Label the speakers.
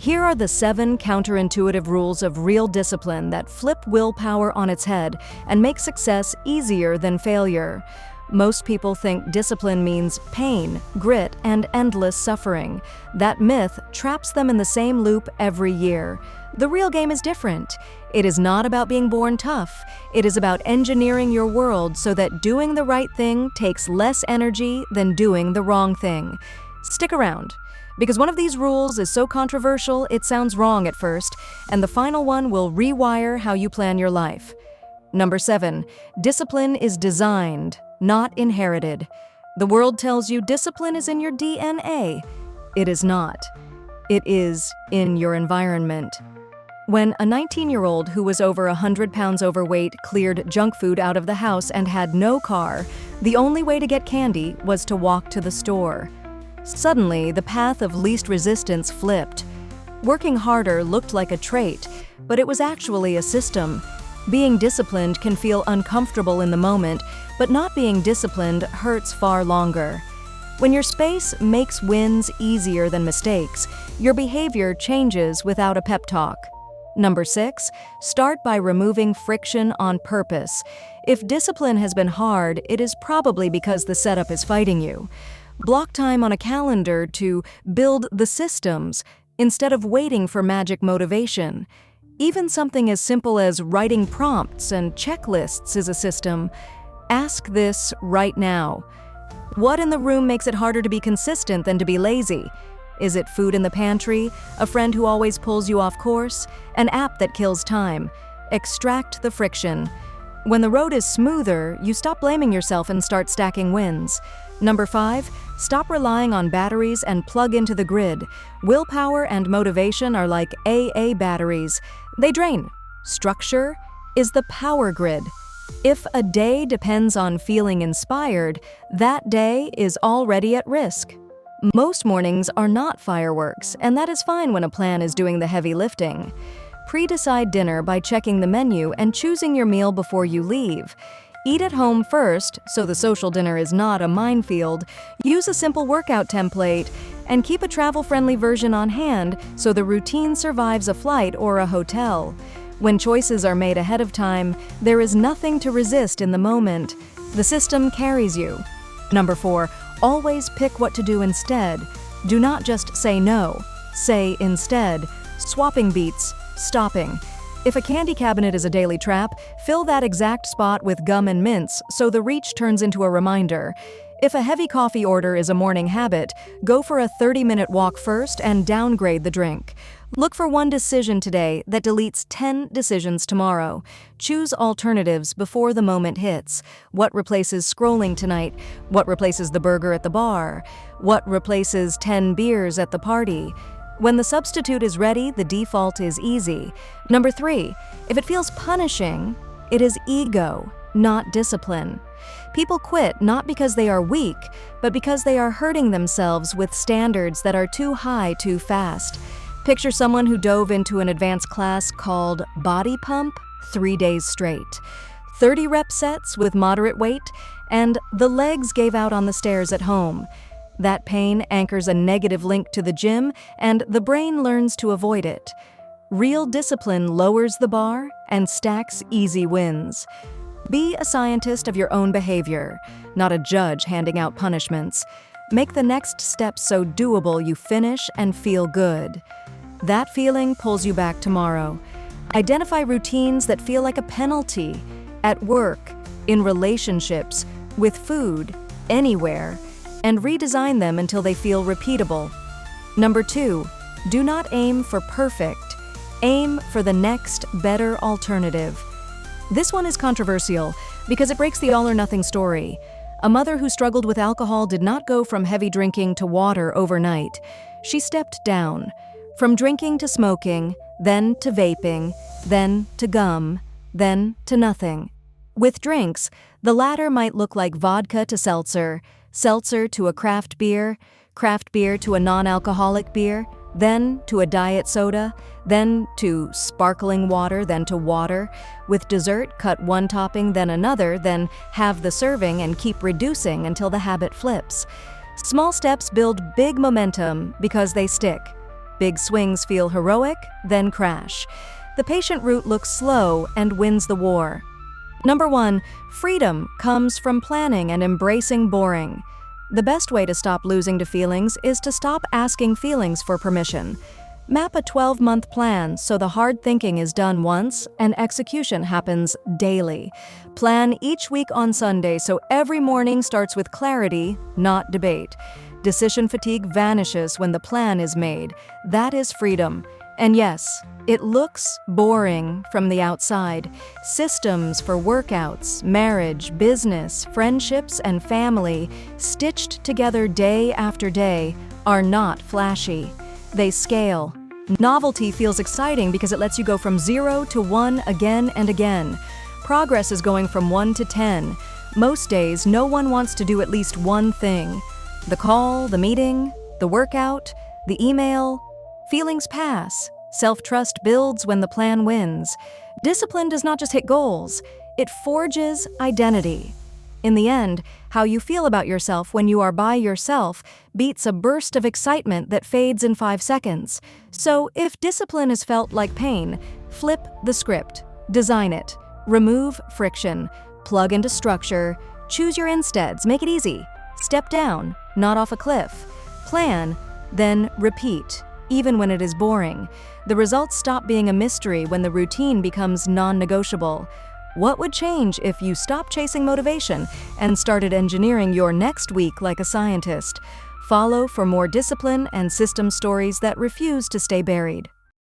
Speaker 1: Here are the 7 counterintuitive rules of real discipline that flip willpower on its head and make success easier than failure. Most people think discipline means pain, grit, and endless suffering. That myth traps them in the same loop every year. The real game is different. It is not about being born tough. It is about engineering your world so that doing the right thing takes less energy than doing the wrong thing. Stick around, because one of these rules is so controversial it sounds wrong at first, and the final one will rewire how you plan your life. Number 7, discipline is designed, not inherited. The world tells you discipline is in your DNA. It is not. It is in your environment. When a 19-year-old who was over 100 pounds overweight cleared junk food out of the house and had no car, the only way to get candy was to walk to the store. Suddenly, the path of least resistance flipped. Working harder looked like a trait, but it was actually a system. Being disciplined can feel uncomfortable in the moment, but not being disciplined hurts far longer. When your space makes wins easier than mistakes, your behavior changes without a pep talk. Number 6, start by removing friction on purpose. If discipline has been hard, it is probably because the setup is fighting you. Block time on a calendar to build the systems instead of waiting for magic motivation. Even something as simple as writing prompts and checklists is a system. Ask this right now. What in the room makes it harder to be consistent than to be lazy? Is it food in the pantry, a friend who always pulls you off course, an app that kills time? Extract the friction. When the road is smoother, you stop blaming yourself and start stacking wins. Number 5, stop relying on batteries and plug into the grid. Willpower and motivation are like AA batteries. They drain. Structure is the power grid. If a day depends on feeling inspired, that day is already at risk. Most mornings are not fireworks, and that is fine when a plan is doing the heavy lifting. Pre-decide dinner by checking the menu and choosing your meal before you leave. Eat at home first, so the social dinner is not a minefield. Use a simple workout template, and keep a travel-friendly version on hand so the routine survives a flight or a hotel. When choices are made ahead of time, there is nothing to resist in the moment. The system carries you. Number 4, always pick what to do instead. Do not just say no. Say instead. Swapping beats, stopping. If a candy cabinet is a daily trap, fill that exact spot with gum and mints so the reach turns into a reminder. If a heavy coffee order is a morning habit, go for a 30-minute walk first and downgrade the drink. Look for one decision today that deletes 10 decisions tomorrow. Choose alternatives before the moment hits. What replaces scrolling tonight? What replaces the burger at the bar? What replaces 10 beers at the party? When the substitute is ready, the default is easy. Number 3, if it feels punishing, it is ego, not discipline. People quit not because they are weak, but because they are hurting themselves with standards that are too high too fast. Picture someone who dove into an advanced class called Body Pump 3 days straight. 30 rep sets with moderate weight, and the legs gave out on the stairs at home. That pain anchors a negative link to the gym, and the brain learns to avoid it. Real discipline lowers the bar and stacks easy wins. Be a scientist of your own behavior, not a judge handing out punishments. Make the next step so doable you finish and feel good. That feeling pulls you back tomorrow. Identify routines that feel like a penalty, at work, in relationships, with food, anywhere, and redesign them until they feel repeatable. Number 2, do not aim for perfect. Aim for the next, better alternative. This one is controversial because it breaks the all-or-nothing story. A mother who struggled with alcohol did not go from heavy drinking to water overnight. She stepped down. From drinking to smoking, then to vaping, then to gum, then to nothing. With drinks, the latter might look like vodka to seltzer, seltzer to a craft beer to a non-alcoholic beer, then to a diet soda, then to sparkling water, then to water. With dessert, cut one topping, then another, then halve the serving and keep reducing until the habit flips. Small steps build big momentum because they stick. Big swings feel heroic, then crash. The patient route looks slow and wins the war. Number 1, freedom comes from planning and embracing boring. The best way to stop losing to feelings is to stop asking feelings for permission. Map a 12-month plan so the hard thinking is done once and execution happens daily. Plan each week on Sunday so every morning starts with clarity, not debate. Decision fatigue vanishes when the plan is made. That is freedom. And yes, it looks boring from the outside. Systems for workouts, marriage, business, friendships, and family, stitched together day after day, are not flashy. They scale. Novelty feels exciting because it lets you go from 0 to 1 again and again. Progress is going from 1 to 10. Most days, no one wants to do at least one thing. The call, the meeting, the workout, the email. Feelings pass. Self-trust builds when the plan wins. Discipline does not just hit goals, it forges identity. In the end, how you feel about yourself when you are by yourself beats a burst of excitement that fades in 5 seconds. So, if discipline has felt like pain, flip the script. Design it. Remove friction. Plug into structure. Choose your insteads. Make it easy. Step down, not off a cliff. Plan, then repeat, even when it is boring. The results stop being a mystery when the routine becomes non-negotiable. What would change if you stopped chasing motivation and started engineering your next week like a scientist? Follow for more discipline and system stories that refuse to stay buried.